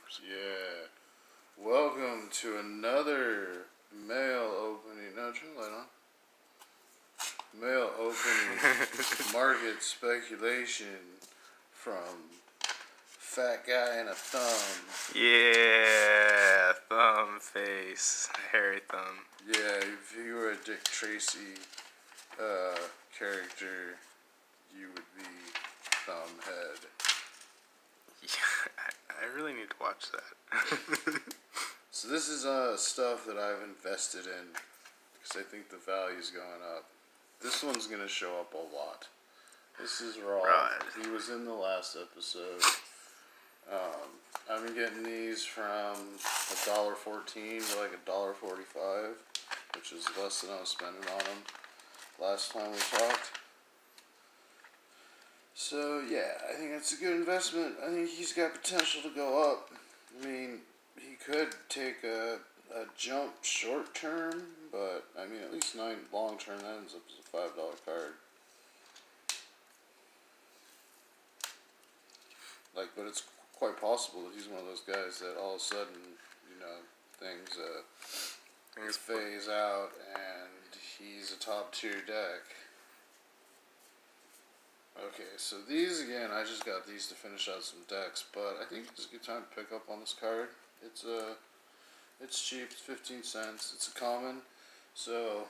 Yeah. Welcome to another mail opening. No, turn the light on. Mail opening market speculation from Fat Guy and a Thumb. Yeah, thumb face, hairy thumb. Yeah, if you were a Dick Tracy character, you would be Thumbhead. Yeah, I really need to watch that. So this is stuff that I've invested in because I think the value's going up. This one's gonna show up a lot. This is Raw. Right. He was in the last episode. I've been getting these from $1.14 to like $1.45, which is less than I was spending on them last time we talked. So yeah, I think it's a good investment. I think he's got potential to go up. I mean, he could take a jump short term, but I mean, at least long term that ends up as a $5 card. But it's quite possible that he's one of those guys that all of a sudden, things phase out and he's a top tier deck. Okay, so these again, I just got these to finish out some decks, but I think it's a good time to pick up on this card. It's cheap, it's 15 cents, it's a common, so,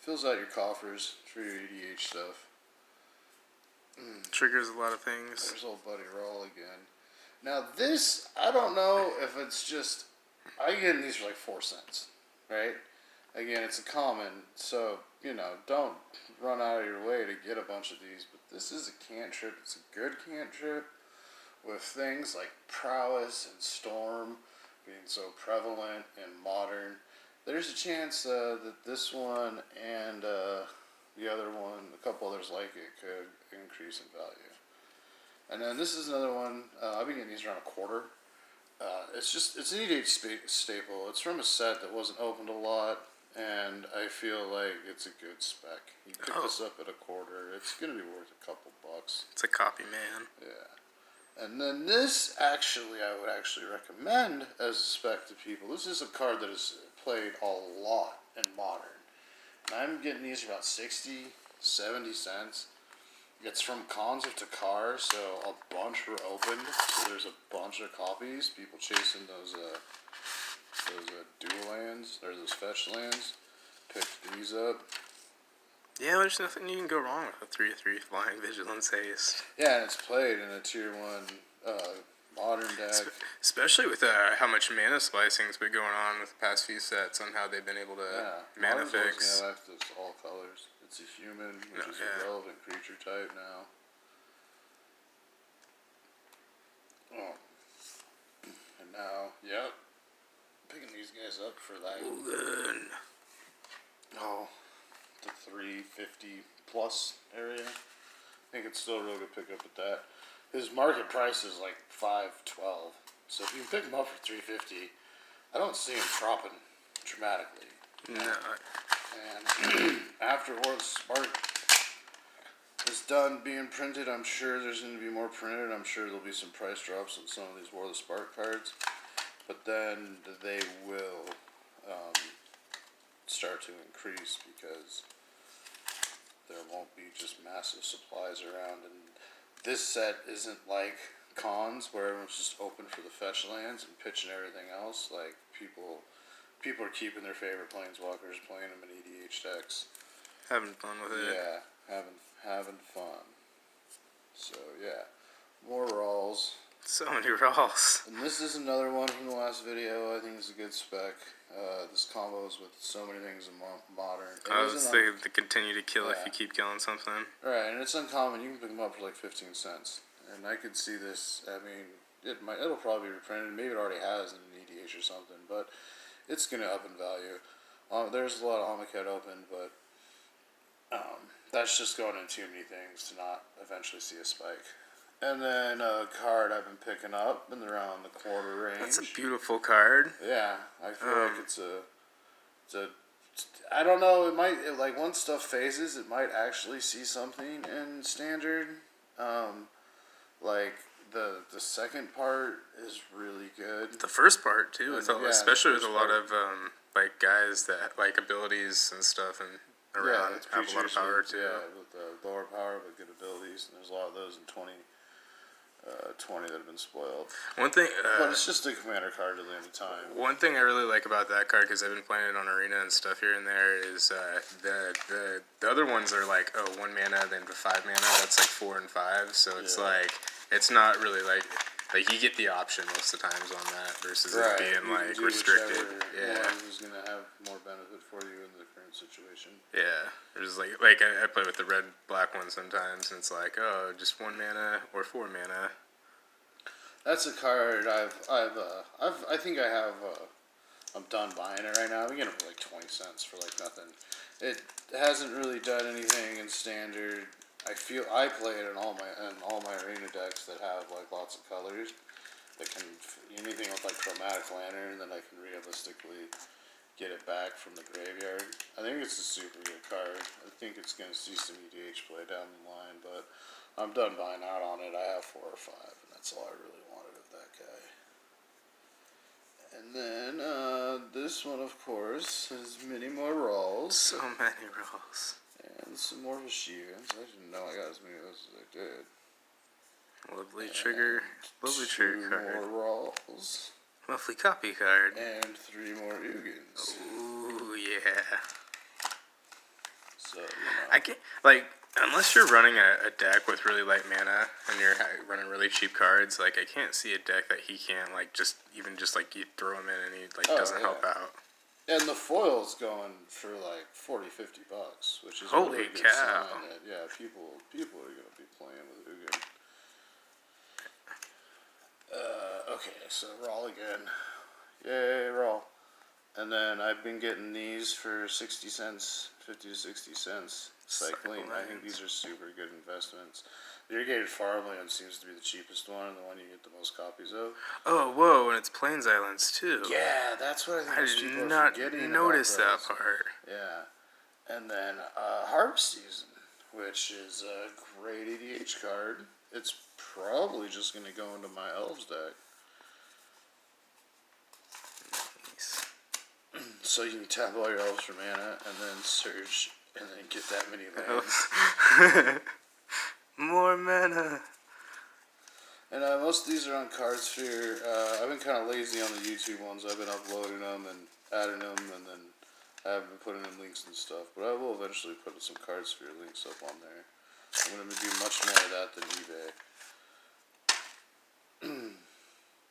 fills out your coffers for your EDH stuff. Triggers a lot of things. There's old buddy Roll again. Now this, I don't know if it's just, I get these for like 4 cents, right? Again, it's a common, so, don't run out of your way to get a bunch of these, but this is a cantrip, it's a good cantrip, with things like Prowess and Storm being so prevalent and modern. There's a chance that this one and the other one, a couple others like it, could increase in value. And then this is another one, I've been getting these around a quarter. It's an EDH staple. It's from a set that wasn't opened a lot, and I feel like it's a good spec. You pick this up at a quarter, it's going to be worth a couple bucks. It's a copy, man. Yeah. And then this, actually, I would actually recommend as a spec to people. This is a card that is played a lot in Modern. And I'm getting these for about 60, 70 cents. It's from Cons of Takar, so a bunch were opened. So there's a bunch of copies. People chasing those dual lands, or those fetch lands. Picked these up. Yeah, there's nothing you can go wrong with a 3/3 flying Vigilance Haste. Yeah, and it's played in a tier 1 modern deck. Especially with how much mana splicing's been going on with the past few sets on how they've been able to mana fix. Yeah, it's all colors. It's a human, which is a relevant creature type now. Oh. And now, yep. Picking these guys up for like... Oh, the 350 plus area. I think it's still a real good pickup at that. His market price is like $5.12. So if you can pick him up for $3.50, I don't see him dropping dramatically. No. And after War of the Spark is done being printed, I'm sure there's going to be more printed. I'm sure there'll be some price drops on some of these War of the Spark cards. But then they will start to increase because there won't be just massive supplies around. And this set isn't like Cons where everyone's just open for the fetch lands and pitching everything else. Like people are keeping their favorite planeswalkers, playing them in EDH decks, Having fun with it. Yeah, having fun. So yeah, more Rawls. So many rolls. And this is another one from the last video. I think it's a good spec. This combos with so many things in Modern. They continue to kill if you keep killing something. Right, and it's uncommon. You can pick them up for like 15 cents. And I could see this, I mean, it'll probably be reprinted. Maybe it already has in an EDH or something, but it's going to up in value. There's a lot of Amonkhet open, but that's just going into too many things to not eventually see a spike. And then a card I've been picking up in around the quarter range. That's a beautiful card. Yeah, I feel like it's a I don't know, it might, like, once stuff phases, it might actually see something in Standard. Like, the second part is really good. The first part too, Yeah, especially the with a first lot part. of like guys that like abilities and stuff and around It's have a lot of creatures power with, too. with lower power but good abilities, and there's a lot of those in 20 that have been spoiled. One thing, But it's just a commander card at the end of time. one thing I really like about that card, because I've been playing it on Arena and stuff here and there, is the other ones are like 1 mana, then the 5 mana. That's like 4 and 5. So it's like it's not really like you get the option most of the times on that versus it being You can like do restricted. whichever one is going to have more benefit for you in the current situation. Yeah, there's like I play with the red black one sometimes, and it's like just 1 mana or 4 mana. That's a card I think I have. I'm done buying it right now. I'm getting it for like 20 cents for like nothing. It hasn't really done anything in standard. I play it in all my arena decks that have like lots of colors. That can anything with like chromatic lantern, then I can realistically get it back from the graveyard. I think it's a super good card. I think it's gonna see some EDH play down the line, but I'm done buying out on it. I have 4 or 5, and that's all I really wanted of that guy. And then this one, of course, has many more rolls. So many rolls. And some more Vashigans. I didn't know I got as many of those as I did. Lovely trigger card. 2 more rolls. Lovely copy card. And 3 more Ugins. Ooh, yeah. So, you know. I can't, unless you're running a deck with really light mana and you're running really cheap cards, I can't see a deck that he can't, just you throw him in and he doesn't help out. And the foil's going for like $40-50, which is Holy a really good cow. sign that people are gonna be playing with Ugin. Okay, so roll again. Yay, roll. And then I've been getting these for 60 cents, 50 to 60 cents. Cycling. I think these are super good investments. The Irrigated Farmland seems to be the cheapest one and the one you get the most copies of. Oh, whoa, and it's Plains Islands too. Yeah, that's what I think most people I did are not forgetting notice about that those. part. Yeah. And then Harvest Season, which is a great EDH card. It's probably just going to go into my Elves deck. Nice. So you can tap all your Elves for mana and then search and then get that many lands. More mana. And most of these are on Cardsphere. I've been kind of lazy on the YouTube ones. I've been uploading them and adding them, and then I haven't been putting in links and stuff. But I will eventually put some Cardsphere links up on there. I'm going to do much more of that than eBay.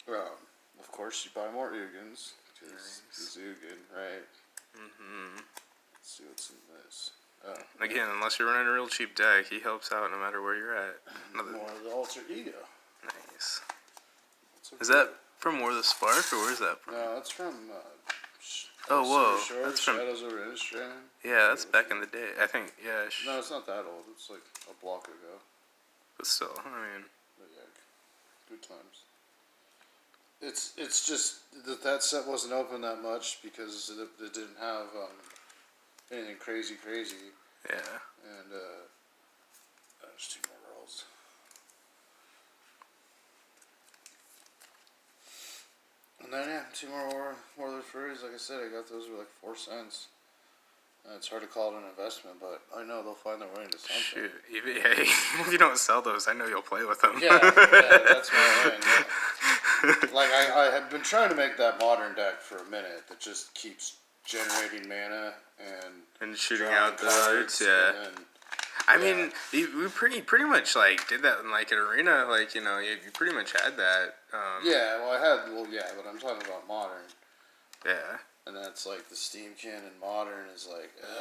Well, of course, you buy more Ugins, because it's Ugin, right? Mm-hmm. Let's see what's in this. Again, unless you're running a real cheap deck, he helps out no matter where you're at. More of the Alter Ego. Nice. Is that from War of the Spark, or where is that from? No, that's from... oh, whoa. Shores, That's from... Shadows over Innistrad. Yeah, that's back in the day. I think, yeah. No, it's not that old. It's like a block ago. But still, I mean... But yeah, good times. It's just that set wasn't open that much because it didn't have anything crazy. Yeah. And there's 2 more rolls. And then yeah, 2 more Warlord Furies. Like I said, I got those for like 4 cents. It's hard to call it an investment, but I know they'll find their way into something. Shoot, even if you don't sell those, I know you'll play with them. Yeah, that's my line. Yeah. Like I have been trying to make that modern deck for a minute that just keeps generating mana and shooting out the cards. Yeah. I mean, we pretty much did that in an arena. You pretty much had that. But I'm talking about modern. Yeah. And that's the Steam Cannon modern is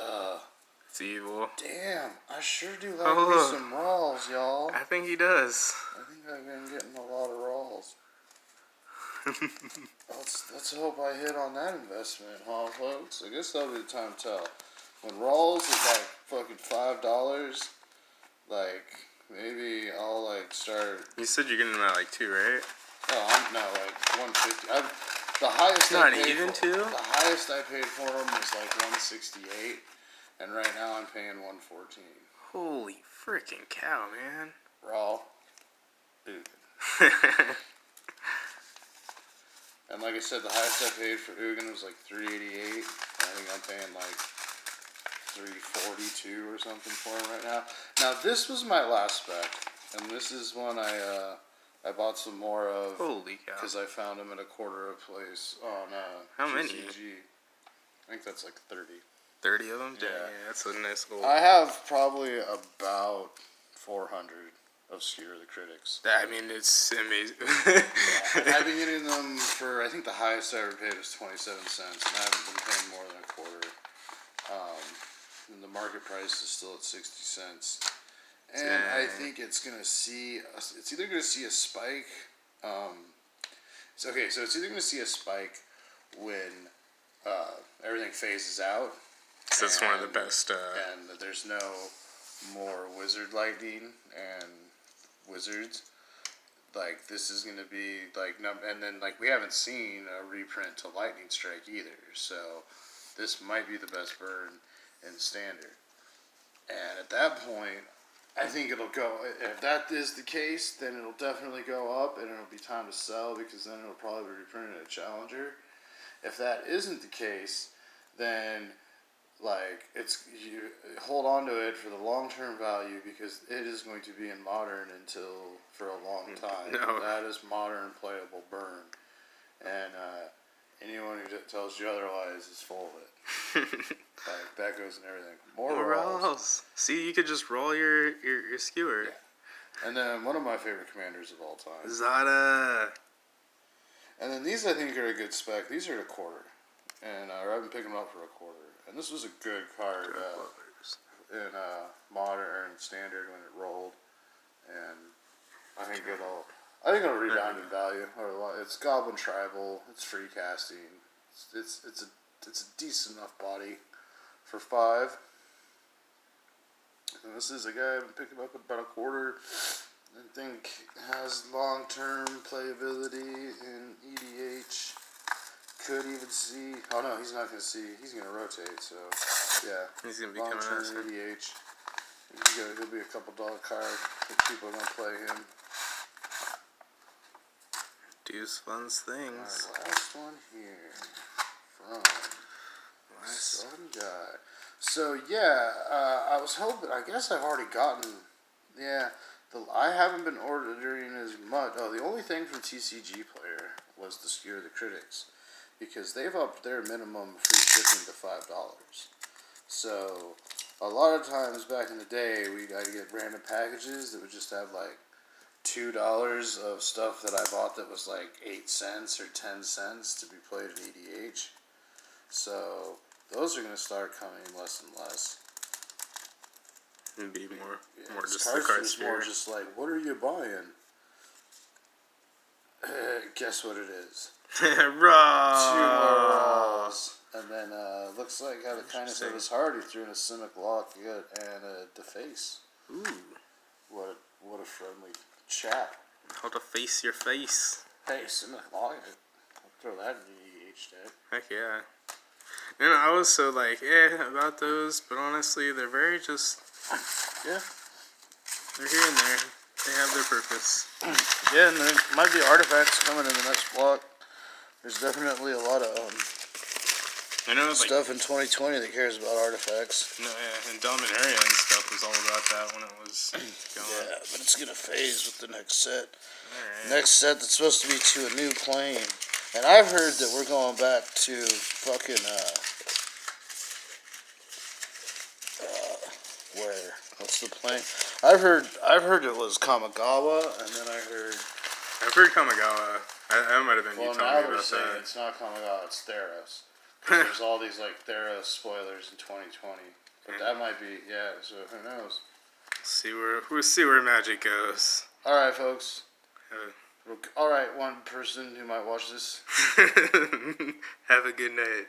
ugh. It's evil. Damn, I sure do like me some Rawls, y'all. I think he does. I think I've been getting a lot of Rawls. let's hope I hit on that investment, huh, folks? I guess that'll be the time to tell. When Rawls is fucking $5, maybe I'll start. You said you're getting them at 2, right? Oh, no, 150. The highest not I paid even for, 2? The highest I paid for them was 168, and right now I'm paying 114. Holy freaking cow, man! Raw, dude. And like I said, the highest I paid for Ugin was like $388. I think I'm paying like $342 or something for him right now. Now this was my last spec, and this is one I bought some more of. Holy cow! Because I found them at a quarter of place on How many? GCG. I think that's like 30. 30 of them? Yeah. Dang, that's a nice little. I have probably about 400 of Skewer the Critics. I mean, it's amazing. I've been getting them for, I think the highest I ever paid was 27 cents, and I haven't been paying more than a quarter. And the market price is still at 60 cents. And I think it's going to see, it's either going to see a spike. So it's either going to see a spike when everything phases out. So that's one of the best. And there's no more wizard lightning and wizards. Like, this is going to be, like, and then, like, we haven't seen a reprint to Lightning Strike either. So, this might be the best burn in Standard. And at that point, I think it'll go, if that is the case, then it'll definitely go up, and it'll be time to sell, because then it'll probably be reprinted at Challenger. If that isn't the case, then, like, you hold on to it for the long-term value, because it is going to be in Modern for a long time. No. That is Modern playable burn. And anyone who tells you otherwise is full of it. Like, that goes in everything. More rolls. See, you could just roll your skewer. Yeah. And then one of my favorite commanders of all time. Zada. And then these, I think, are a good spec. These are a quarter. And I've been picking them up for a quarter. And this was a good card in Modern and Standard when it rolled. And I think it'll rebound in value. It's Goblin Tribal. It's free casting. It's a decent enough body for 5. And this is a guy I've been picking up about a quarter. I think has long-term playability in EDH. Could even see. Oh no, he's not going to see. He's going to rotate. So yeah, He's going to be coming out soon. EDH. He'll be a $couple card if people are going to play him. Do's fun things. Our last one here from some guy. So yeah, I was hoping. I guess I've already gotten. Yeah, I haven't been ordering as much. Oh, the only thing from TCG Player was the Skewer the Critics, because they've upped their minimum free shipping to $5. So a lot of times back in the day, we'd get random packages that would just have like $2 of stuff that I bought that was like 8 cents or 10 cents to be played in EDH. So those are going to start coming less and less. And be more This just the card is more just like, what are you buying? Guess what it is? 2 more rolls. And then looks like out of the kindness of his heart, he threw in a Simic Lock and a Deface. Ooh. What a friendly chap. How to face your face. Hey, Simic Lock, I'll throw that in the EDH deck. Heck yeah. And I was so like, about those, but honestly, they're very just, Yeah. they're here and there. They have their purpose. Yeah, and there might be artifacts coming in the next block. There's definitely a lot of I know it's like, stuff in 2020 that cares about artifacts. no, yeah, and Dominaria and stuff was all about that when it was going. Yeah, but it's gonna phase with the next set. Alright. Next set that's supposed to be to a new plane. And I've heard that we're going back to fucking where? What's the plane? I've heard it was Kamigawa, and then I've heard Kamigawa. That might have been you now telling me they're about saying that. it's not Kamigawa, it's Theros. There's all these like Theros spoilers in 2020, but that might be so who knows? We'll see where magic goes. All right, folks. Uh, All right, one person who might watch this. Have a good night.